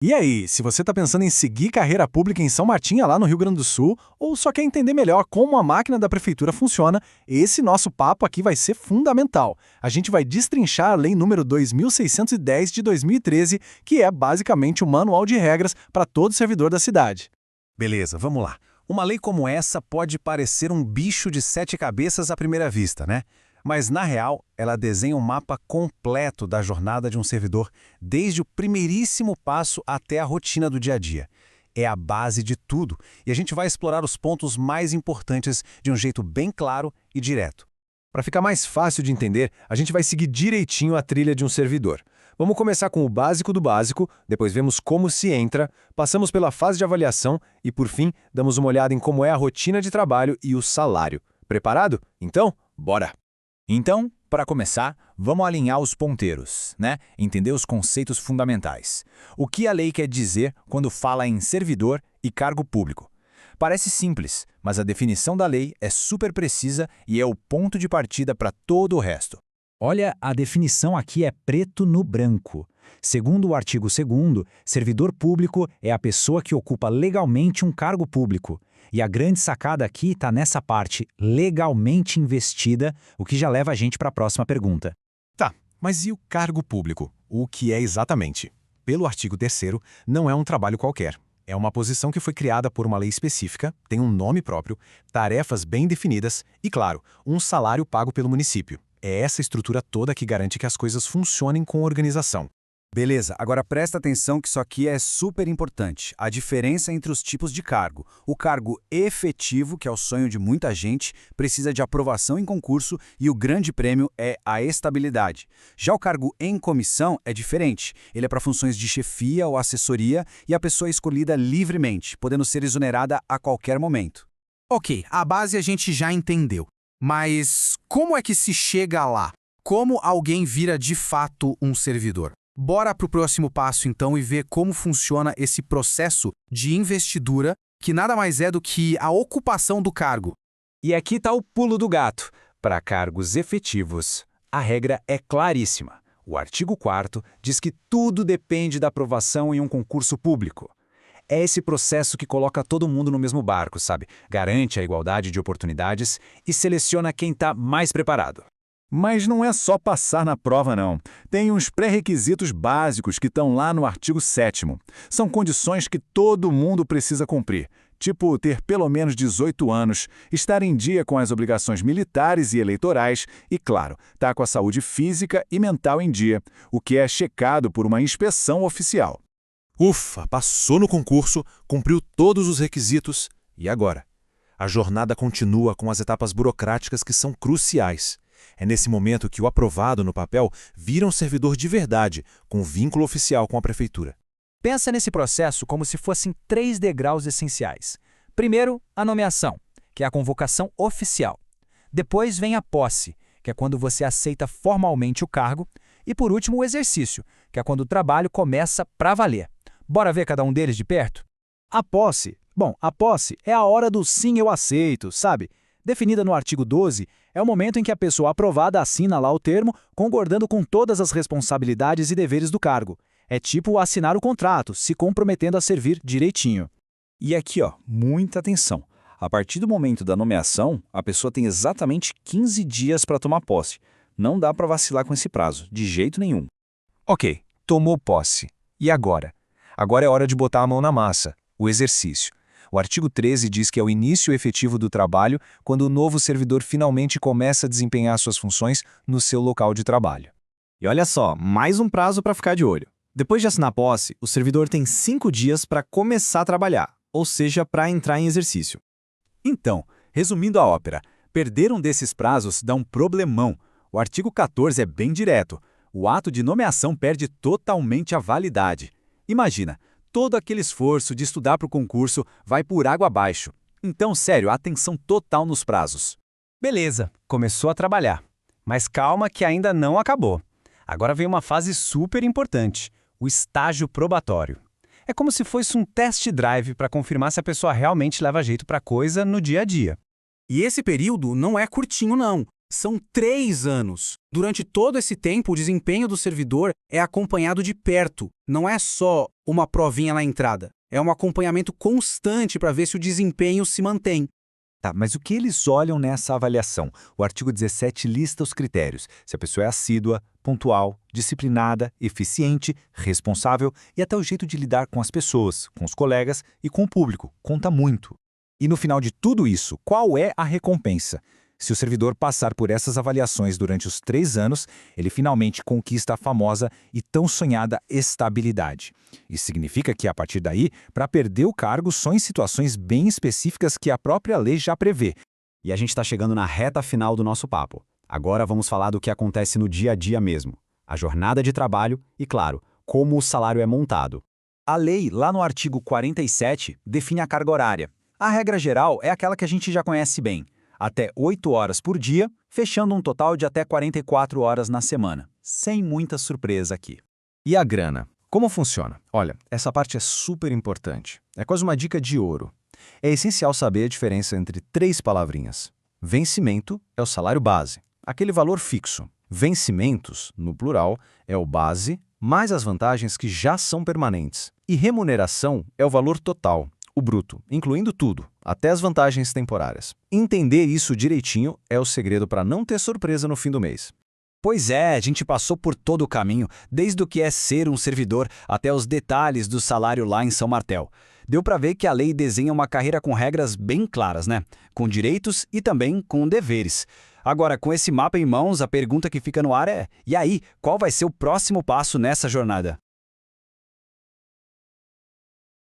E aí, se você está pensando em seguir carreira pública em São Martinha, lá no Rio Grande do Sul, ou só quer entender melhor como a máquina da prefeitura funciona, esse nosso papo aqui vai ser fundamental. A gente vai destrinchar a Lei número 2610 de 2013, que é basicamente o manual de regras para todo servidor da cidade. Beleza, vamos lá. Uma lei como essa pode parecer um bicho de 7 cabeças à primeira vista, né? Mas, na real, ela desenha um mapa completo da jornada de um servidor, desde o primeiríssimo passo até a rotina do dia a dia. É a base de tudo, e a gente vai explorar os pontos mais importantes de um jeito bem claro e direto. Para ficar mais fácil de entender, a gente vai seguir direitinho a trilha de um servidor. Vamos começar com o básico do básico, depois vemos como se entra, passamos pela fase de avaliação e, por fim, damos uma olhada em como é a rotina de trabalho e o salário. Preparado? Então, bora! Então, para começar, vamos alinhar os ponteiros, né? Entender os conceitos fundamentais. O que a lei quer dizer quando fala em servidor e cargo público? Parece simples, mas a definição da lei é super precisa e é o ponto de partida para todo o resto. Olha, a definição aqui é preto no branco. Segundo o artigo 2º, servidor público é a pessoa que ocupa legalmente um cargo público. E a grande sacada aqui está nessa parte, legalmente investida, o que já leva a gente para a próxima pergunta. Tá, mas e o cargo público? O que é exatamente? Pelo artigo 3º, não é um trabalho qualquer. É uma posição que foi criada por uma lei específica, tem um nome próprio, tarefas bem definidas e, claro, um salário pago pelo município. É essa estrutura toda que garante que as coisas funcionem com organização. Beleza, agora presta atenção que isso aqui é super importante. A diferença entre os tipos de cargo. O cargo efetivo, que é o sonho de muita gente, precisa de aprovação em concurso e o grande prêmio é a estabilidade. Já o cargo em comissão é diferente. Ele é para funções de chefia ou assessoria e a pessoa é escolhida livremente, podendo ser exonerada a qualquer momento. Ok, a base a gente já entendeu. Mas como é que se chega lá? Como alguém vira de fato um servidor? Bora para o próximo passo, então, e ver como funciona esse processo de investidura, que nada mais é do que a ocupação do cargo. E aqui está o pulo do gato. Para cargos efetivos, a regra é claríssima. O artigo 4º diz que tudo depende da aprovação em um concurso público. É esse processo que coloca todo mundo no mesmo barco, sabe? Garante a igualdade de oportunidades e seleciona quem está mais preparado. Mas não é só passar na prova, não. Tem uns pré-requisitos básicos que estão lá no artigo 7º. São condições que todo mundo precisa cumprir, tipo ter pelo menos 18 anos, estar em dia com as obrigações militares e eleitorais e, claro, estar com a saúde física e mental em dia, o que é checado por uma inspeção oficial. Ufa, passou no concurso, cumpriu todos os requisitos. E agora? A jornada continua com as etapas burocráticas que são cruciais. É nesse momento que o aprovado no papel vira um servidor de verdade, com vínculo oficial com a prefeitura. Pensa nesse processo como se fossem 3 degraus essenciais. Primeiro, a nomeação, que é a convocação oficial. Depois vem a posse, que é quando você aceita formalmente o cargo. E por último, o exercício, que é quando o trabalho começa para valer. Bora ver cada um deles de perto? A posse. Bom, a posse é a hora do sim, eu aceito, sabe? Definida no artigo 12, é o momento em que a pessoa aprovada assina lá o termo, concordando com todas as responsabilidades e deveres do cargo. É tipo assinar o contrato, se comprometendo a servir direitinho. E aqui, muita atenção. A partir do momento da nomeação, a pessoa tem exatamente 15 dias para tomar posse. Não dá para vacilar com esse prazo, de jeito nenhum. Ok, tomou posse. E agora? Agora é hora de botar a mão na massa, o exercício. O artigo 13 diz que é o início efetivo do trabalho quando o novo servidor finalmente começa a desempenhar suas funções no seu local de trabalho. E olha só, mais um prazo para ficar de olho. Depois de assinar posse, o servidor tem 5 dias para começar a trabalhar, ou seja, para entrar em exercício. Então, resumindo a ópera, perder um desses prazos dá um problemão. O artigo 14 é bem direto. O ato de nomeação perde totalmente a validade. Imagina, todo aquele esforço de estudar para o concurso vai por água abaixo. Então, sério, atenção total nos prazos. Beleza, começou a trabalhar. Mas calma que ainda não acabou. Agora vem uma fase super importante, o estágio probatório. É como se fosse um test drive para confirmar se a pessoa realmente leva jeito para a coisa no dia a dia. E esse período não é curtinho, não. São 3 anos. Durante todo esse tempo, o desempenho do servidor é acompanhado de perto. Não é só uma provinha na entrada. É um acompanhamento constante para ver se o desempenho se mantém. Tá, mas o que eles olham nessa avaliação? O artigo 17 lista os critérios. Se a pessoa é assídua, pontual, disciplinada, eficiente, responsável e até o jeito de lidar com as pessoas, com os colegas e com o público. Conta muito. E no final de tudo isso, qual é a recompensa? Se o servidor passar por essas avaliações durante os 3 anos, ele finalmente conquista a famosa e tão sonhada estabilidade. Isso significa que, a partir daí, para perder o cargo só em situações bem específicas que a própria lei já prevê. E a gente está chegando na reta final do nosso papo. Agora vamos falar do que acontece no dia a dia mesmo. A jornada de trabalho e, claro, como o salário é montado. A lei, lá no artigo 47, define a carga horária. A regra geral é aquela que a gente já conhece bem. Até 8 horas por dia, fechando um total de até 44 horas na semana. Sem muita surpresa aqui. E a grana? Como funciona? Olha, essa parte é super importante. É quase uma dica de ouro. É essencial saber a diferença entre 3 palavrinhas. Vencimento é o salário base, aquele valor fixo. Vencimentos, no plural, é o base, mais as vantagens que já são permanentes. E remuneração é o valor total, o bruto, incluindo tudo, até as vantagens temporárias. Entender isso direitinho é o segredo para não ter surpresa no fim do mês. Pois é, a gente passou por todo o caminho, desde o que é ser um servidor até os detalhes do salário lá em São Martel. Deu para ver que a lei desenha uma carreira com regras bem claras, né? Com direitos e também com deveres. Agora, com esse mapa em mãos, a pergunta que fica no ar é: e aí, qual vai ser o próximo passo nessa jornada?